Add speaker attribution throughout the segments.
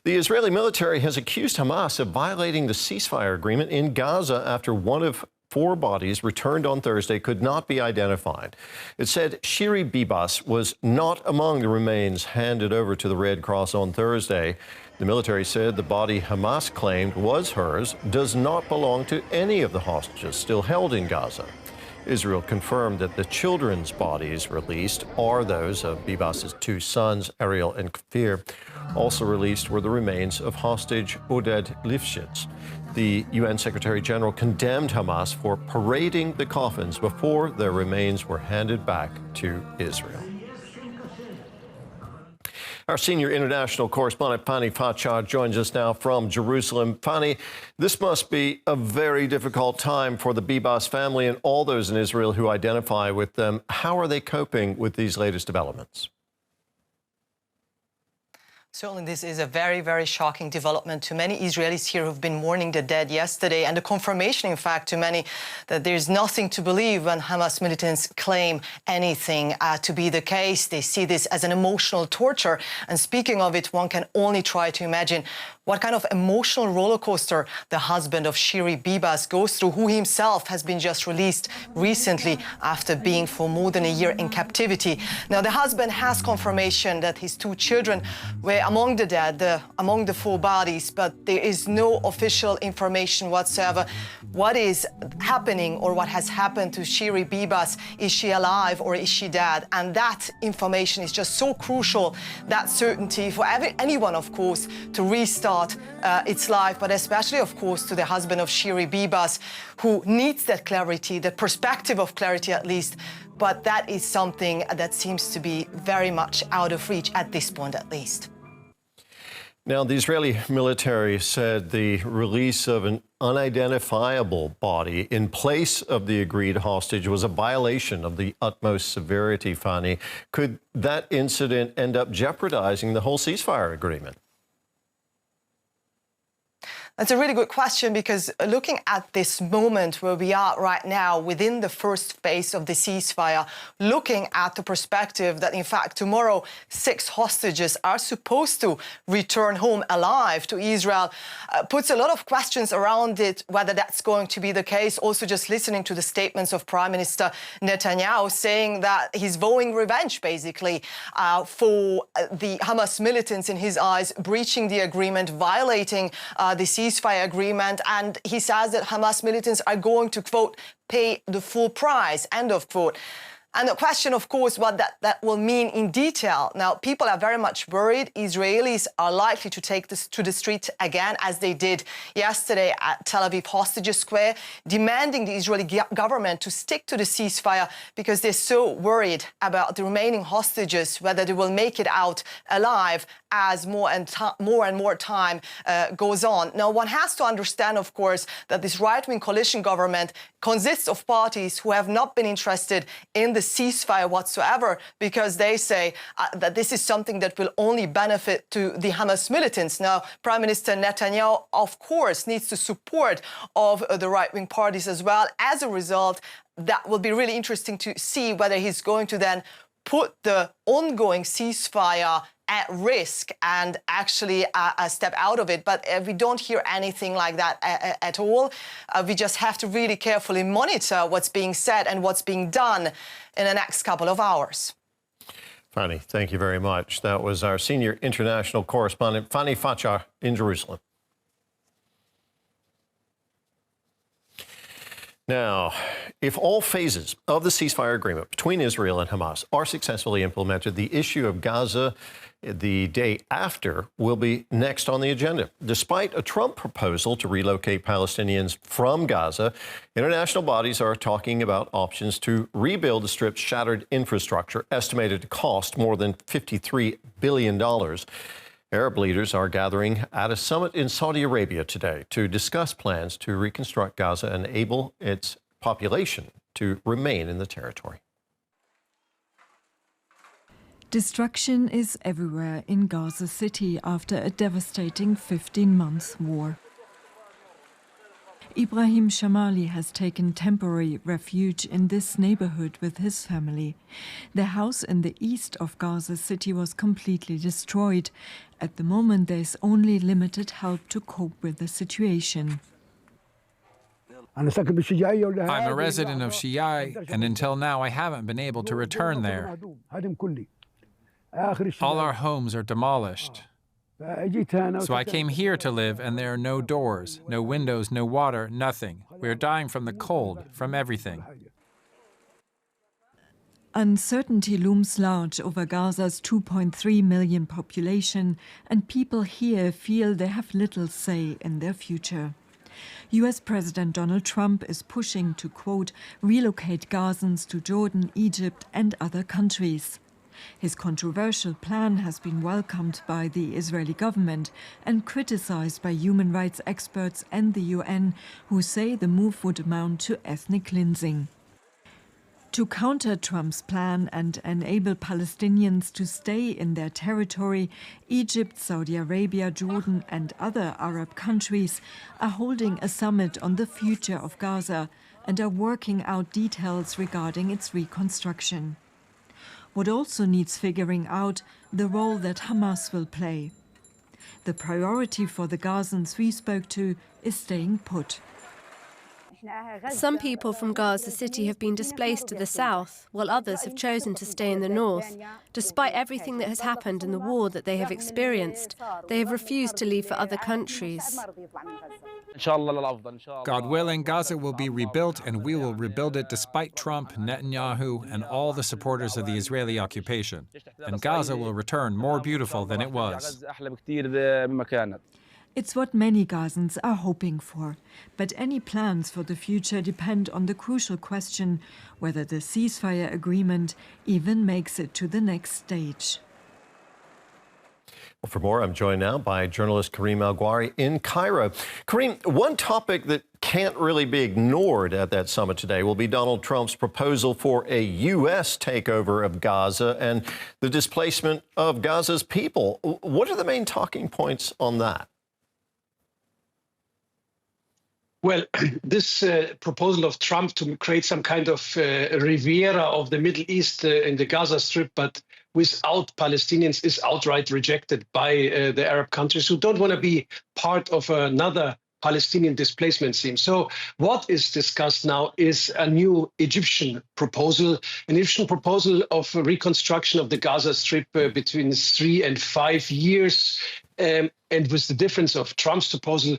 Speaker 1: The Israeli military has accused Hamas of violating the ceasefire agreement in Gaza after one of 4 bodies returned on Thursday could not be identified. It said Shiri Bibas was not among the remains handed over to the Red Cross on Thursday. The military said the body Hamas claimed was hers does not belong to any of the hostages still held in Gaza. Israel confirmed that the children's bodies released are those of Bibas's 2 sons, Ariel and Kfir. Also released were the remains of hostage Oded Lifshitz. The UN Secretary General condemned Hamas for parading the coffins before their remains were handed back to Israel. Our senior international correspondent, Fani Fachar, joins us now from Jerusalem. Fani, this must be a very difficult time for the Bibas family and all those in Israel who identify with them. How are they coping with these latest developments?
Speaker 2: Certainly, this is a very, very shocking development to many Israelis here who've been mourning the dead yesterday, and a confirmation, in fact, to many that there's nothing to believe when Hamas militants claim anything to be the case. They see this as an emotional torture. And speaking of it, one can only try to imagine what kind of emotional roller coaster the husband of Shiri Bibas goes through, who himself has been just released recently after being for more than a year in captivity. Now, the husband has confirmation that his 2 children were among the dead, among the 4 bodies, but there is no official information whatsoever. What is happening or what has happened to Shiri Bibas? Is she alive or is she dead? And that information is just so crucial, that certainty for anyone, of course, to restart its life, but especially, of course, to the husband of Shiri Bibas, who needs that clarity, the perspective of clarity at least. But that is something that seems to be very much out of reach at this point, at least.
Speaker 1: Now, the Israeli military said the release of an unidentifiable body in place of the agreed hostage was a violation of the utmost severity, Fani. Could that incident end up jeopardizing the whole ceasefire agreement?
Speaker 2: That's a really good question, because looking at this moment where we are right now within the first phase of the ceasefire, looking at the perspective that, in fact, tomorrow 6 hostages are supposed to return home alive to Israel, puts a lot of questions around it, whether that's going to be the case. Also, just listening to the statements of Prime Minister Netanyahu saying that he's vowing revenge, basically, for the Hamas militants, in his eyes, breaching the agreement, violating the ceasefire agreement, and he says that Hamas militants are going to, quote, pay the full price, end of quote. And the question, of course, what that will mean in detail. Now, people are very much worried. Israelis are likely to take this to the street again, as they did yesterday at Tel Aviv Hostages Square, demanding the Israeli government to stick to the ceasefire, because they're so worried about the remaining hostages, whether they will make it out alive as more and more time goes on. Now, one has to understand, of course, that this right-wing coalition government consists of parties who have not been interested in the ceasefire whatsoever, because they say that this is something that will only benefit to the Hamas militants. Now, Prime Minister Netanyahu, of course, needs the support of the right-wing parties as well. As a result, that will be really interesting to see whether he's going to then put the ongoing ceasefire at risk and actually step out of it. But we don't hear anything like that at all. We just have to really carefully monitor what's being said and what's being done in the next couple of hours.
Speaker 1: Fani, thank you very much. That was our senior international correspondent, Fani Fachar, in Jerusalem. Now, if all phases of the ceasefire agreement between Israel and Hamas are successfully implemented, the issue of Gaza the day after will be next on the agenda. Despite a Trump proposal to relocate Palestinians from Gaza, international bodies are talking about options to rebuild the Strip's shattered infrastructure, estimated to cost more than $53 billion. Arab leaders are gathering at a summit in Saudi Arabia today to discuss plans to reconstruct Gaza and enable its population to remain in the territory.
Speaker 3: Destruction is everywhere in Gaza City after a devastating 15-month war. Ibrahim Shamali has taken temporary refuge in this neighborhood with his family. Their house in the east of Gaza City was completely destroyed. At the moment, there is only limited help to cope with the situation.
Speaker 4: I'm a resident of Shiai, and until now I haven't been able to return there. All our homes are demolished. So I came here to live, and there are no doors, no windows, no water, nothing. We are dying from the cold, from everything.
Speaker 3: Uncertainty looms large over Gaza's 2.3 million population, and people here feel they have little say in their future. US President Donald Trump is pushing to, quote, relocate Gazans to Jordan, Egypt and other countries. His controversial plan has been welcomed by the Israeli government and criticized by human rights experts and the UN, who say the move would amount to ethnic cleansing. To counter Trump's plan and enable Palestinians to stay in their territory, Egypt, Saudi Arabia, Jordan and other Arab countries are holding a summit on the future of Gaza and are working out details regarding its reconstruction. What also needs figuring out the role that Hamas will play. The priority for the Gazans we spoke to is staying put.
Speaker 5: Some people from Gaza City have been displaced to the south, while others have chosen to stay in the north. Despite everything that has happened in the war that they have experienced, they have refused to leave for other countries.
Speaker 4: God willing, Gaza will be rebuilt, and we will rebuild it despite Trump, Netanyahu, and all the supporters of the Israeli occupation. And Gaza will return more beautiful than it was.
Speaker 3: It's what many Gazans are hoping for. But any plans for the future depend on the crucial question whether the ceasefire agreement even makes it to the next stage.
Speaker 1: Well, for more, I'm joined now by journalist Karim Al-Gouari in Cairo. Karim, one topic that can't really be ignored at that summit today will be Donald Trump's proposal for a U.S. takeover of Gaza and the displacement of Gaza's people. What are the main talking points on that?
Speaker 6: Well, this proposal of Trump to create some kind of Riviera of the Middle East in the Gaza Strip, but without Palestinians, is outright rejected by the Arab countries who don't want to be part of another Palestinian displacement scheme. So what is discussed now is a new Egyptian proposal, an Egyptian proposal of reconstruction of the Gaza Strip between 3 and 5 years, and with the difference of Trump's proposal,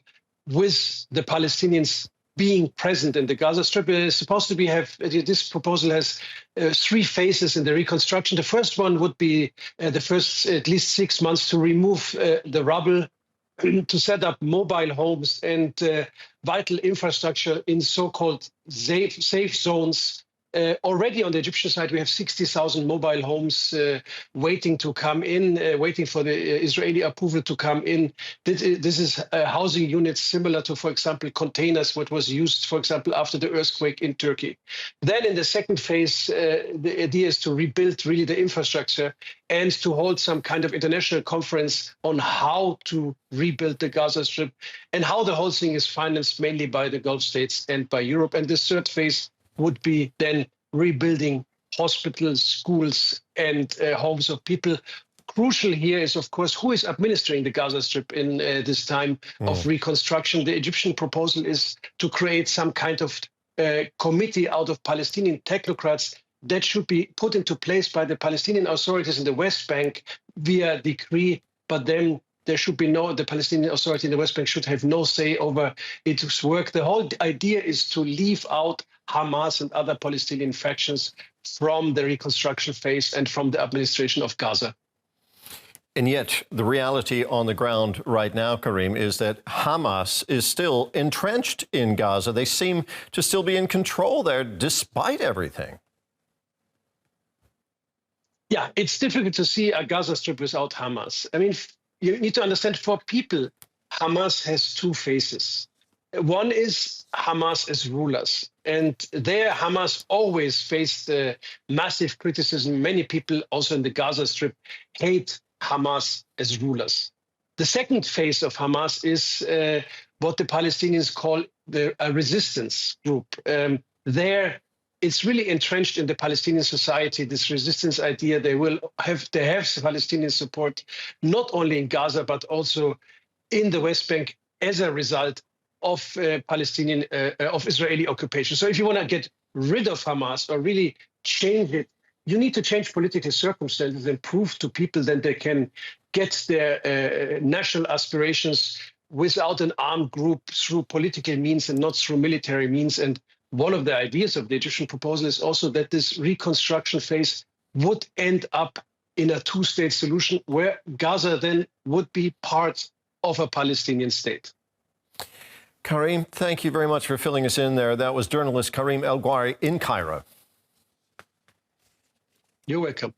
Speaker 6: with the Palestinians being present in the Gaza Strip. Supposed to be this proposal has 3 phases in the reconstruction. The first one would be the first at least 6 months to remove the rubble, to set up mobile homes and vital infrastructure in so-called safe zones. Already on the Egyptian side, we have 60,000 mobile homes waiting to come in, waiting for the Israeli approval to come in. This is housing units similar to, for example, containers, what was used, for example, after the earthquake in Turkey. Then in the second phase, the idea is to rebuild really the infrastructure and to hold some kind of international conference on how to rebuild the Gaza Strip and how the whole thing is financed mainly by the Gulf states and by Europe. And the third phase would be then rebuilding hospitals, schools, and homes of people. Crucial here is, of course, who is administering the Gaza Strip in this time of reconstruction. The Egyptian proposal is to create some kind of committee out of Palestinian technocrats that should be put into place by the Palestinian authorities in the West Bank via decree, but then there should be the Palestinian Authority in the West Bank should have no say over its work. The whole idea is to leave out Hamas and other Palestinian factions from the reconstruction phase and from the administration of Gaza.
Speaker 1: And yet the reality on the ground right now, Karim, is that Hamas is still entrenched in Gaza. They seem to still be in control there despite everything.
Speaker 6: Yeah, it's difficult to see a Gaza Strip without Hamas. I mean, you need to understand, for people, Hamas has 2 phases. One is Hamas as rulers. And there, Hamas always faced massive criticism. Many people, also in the Gaza Strip, hate Hamas as rulers. The second phase of Hamas is what the Palestinians call a resistance group. There, it's really entrenched in the Palestinian society, this resistance idea. They have Palestinian support, not only in Gaza, but also in the West Bank as a result of Israeli occupation. So if you want to get rid of Hamas or really change it, you need to change political circumstances and prove to people that they can get their national aspirations without an armed group through political means and not through military means. And one of the ideas of the Egyptian proposal is also that this reconstruction phase would end up in a two-state solution where Gaza then would be part of a Palestinian state.
Speaker 1: Karim, thank you very much for filling us in there. That was journalist Karim El Ghouari in Cairo.
Speaker 6: You're welcome.